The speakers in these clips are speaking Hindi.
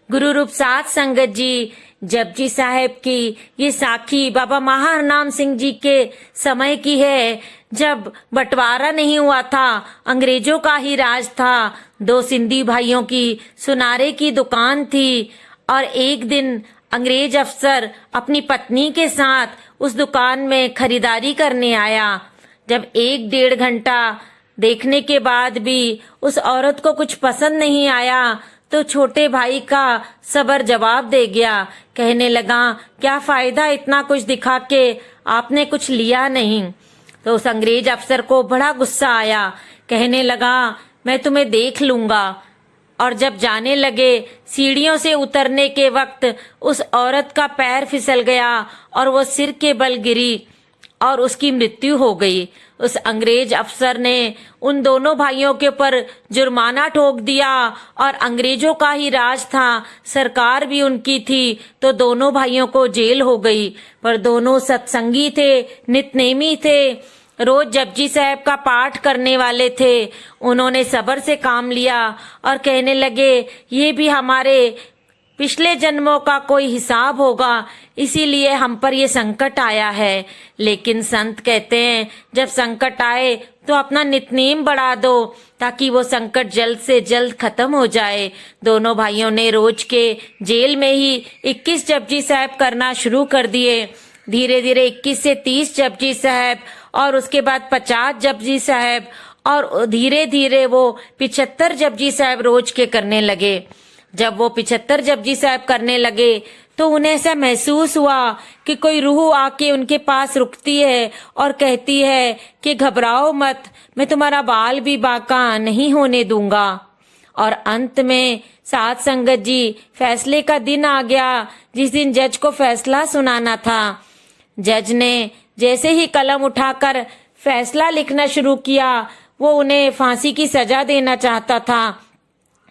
गुरु रूप साध संगत जी, जपजी साहेब की ये साखी बाबा महारनाम सिंह जी के समय की है, जब बंटवारा नहीं हुआ था, अंग्रेजों का ही राज था। दो सिंधी भाइयों की सुनारे की दुकान थी और एक दिन अंग्रेज अफसर अपनी पत्नी के साथ उस दुकान में खरीदारी करने आया। जब 1-1.5 घंटा देखने के बाद भी उस औरत को कुछ पसंद नहीं आया तो छोटे भाई का सबर जवाब दे गया। कहने लगा, क्या फायदा इतना कुछ दिखा के, आपने कुछ लिया नहीं। तो उस अंग्रेज अफसर को बड़ा गुस्सा आया। कहने लगा, मैं तुम्हें देख लूंगा। और जब जाने लगे, सीढ़ियों से उतरने के वक्त उस औरत का पैर फिसल गया और वो सिर के बल गिरी और उसकी मृत्यु हो गई। उस अंग्रेज अफसर ने उन दोनों भाइयों के ऊपर जुर्माना ठोक दिया और अंग्रेजों का ही राज था, सरकार भी उनकी थी, तो दोनों भाइयों को जेल हो गई। पर दोनों सत्संगी थे, नितनेमी थे, रोज जपजी साहब का पाठ करने वाले थे। उन्होंने सब्र से काम लिया और कहने लगे, ये भी हमारे पिछले जन्मों का कोई हिसाब होगा, इसीलिए हम पर ये संकट आया है। लेकिन संत कहते हैं, जब संकट आए तो अपना नितनेम बढ़ा दो ताकि वो संकट जल्द से जल्द खत्म हो जाए। दोनों भाइयों ने रोज के जेल में ही 21 जपजी साहब करना शुरू कर दिए। धीरे धीरे 21 से 30 जपजी साहब और उसके बाद 50 जपजी साहब और धीरे धीरे वो 75 जपजी साहब रोज के करने लगे। जब वो 75 जपजी साहब करने लगे तो उन्हें ऐसा महसूस हुआ कि कोई रूह आके उनके पास रुकती है और कहती है कि घबराओ मत, मैं तुम्हारा बाल भी बाका नहीं होने दूंगा। और अंत में साध संगत जी, फैसले का दिन आ गया, जिस दिन जज को फैसला सुनाना था। जज ने जैसे ही कलम उठाकर फैसला लिखना शुरू किया, वो उन्हें फांसी की सजा देना चाहता था।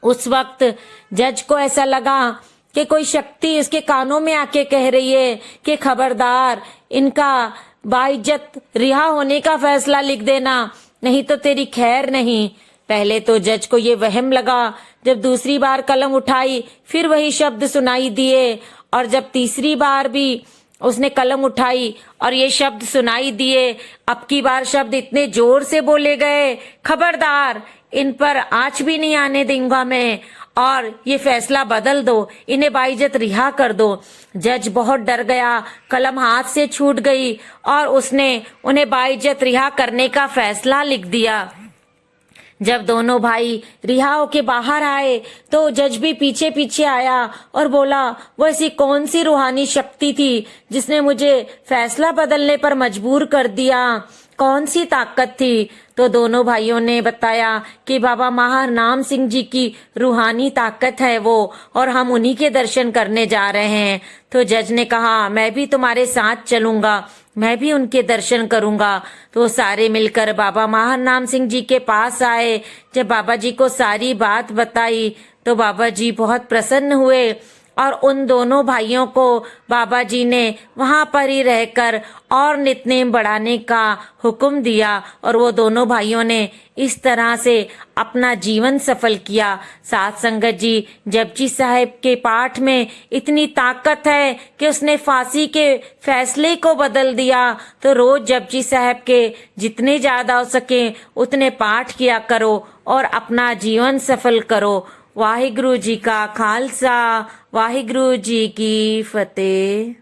उस वक्त जज को ऐसा लगा कि कोई शक्ति उसके कानों में आके कह रही है कि खबरदार, इनका बाइज्जत रिहा होने का फैसला लिख देना, नहीं तो तेरी खैर नहीं। पहले तो जज को ये वहम लगा। जब दूसरी बार कलम उठाई फिर वही शब्द सुनाई दिए, और जब तीसरी बार भी उसने कलम उठाई और ये शब्द सुनाई दिए, अब की बार शब्द इतने जोर से बोले गए, खबरदार, इन पर आंच भी नहीं आने दूंगा मैं, और ये फैसला बदल दो, इन्हें बाइज्जत रिहा कर दो। जज बहुत डर गया, कलम हाथ से छूट गई और उसने उन्हें बाइज्जत रिहा करने का फैसला लिख दिया। जब दोनों भाई रिहा होके बाहर आए तो जज भी पीछे पीछे आया और बोला, वो ऐसी कौन सी रूहानी शक्ति थी जिसने मुझे फैसला बदलने पर मजबूर कर दिया, कौन सी ताकत थी? तो दोनों भाइयों ने बताया कि बाबा महारनाम सिंह जी की रूहानी ताकत है वो, और हम उन्हीं के दर्शन करने जा रहे हैं। तो जज ने कहा, मैं भी तुम्हारे साथ चलूंगा, मैं भी उनके दर्शन करूंगा। तो सारे मिलकर बाबा महारनाम सिंह जी के पास आए। जब बाबा जी को सारी बात बताई तो बाबा जी बहुत प्रसन्न हुए और उन दोनों भाइयों को बाबा जी ने वहां पर ही रहकर और नितनेम बढ़ाने का हुक्म दिया, और वो दोनों भाइयों ने इस तरह से अपना जीवन सफल किया। साध संगत जी, जपजी साहब के पाठ में इतनी ताकत है कि उसने फांसी के फैसले को बदल दिया। तो रोज जपजी साहब के जितने ज्यादा हो सके उतने पाठ किया करो और अपना जीवन सफल करो। वाहिगुरु जी का खालसा, वाहिगुरु जी की फतेह।